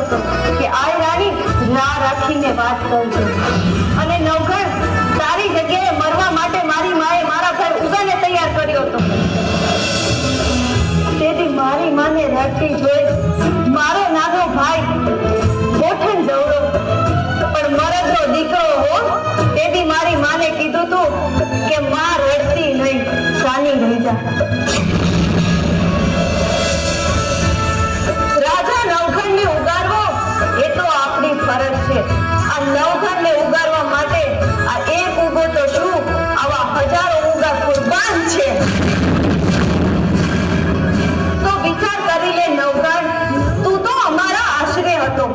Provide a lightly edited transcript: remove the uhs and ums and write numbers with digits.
હતો કે આય રાણી ના રાખીને વાત કરજો, અને નવઘણ તારી જગ્યાએ મરવા માટે મારી માએ મારા ઘર ઉગાને તૈયાર કર્યો હતો. તેથી મારી માને રડતી જોઈ મારો નાનો ભાઈ ગોઠણ જવડો પણ મરદનો દીકરો હો, તેથી મારી માને કીધું તું કે માં રડતી નહીં, સાની રહી જા. રાજા નવઘણને ઉગારવો એ તો આપણી ફરજ છે. આ નવઘણને ઉગારવા માટે આ એક ઉગો તો શું, આવા હજારો ઉગા કુરબાન છે. તો વિચાર કરી લે નવઘણ, તું તો અમારા આશરે હતો.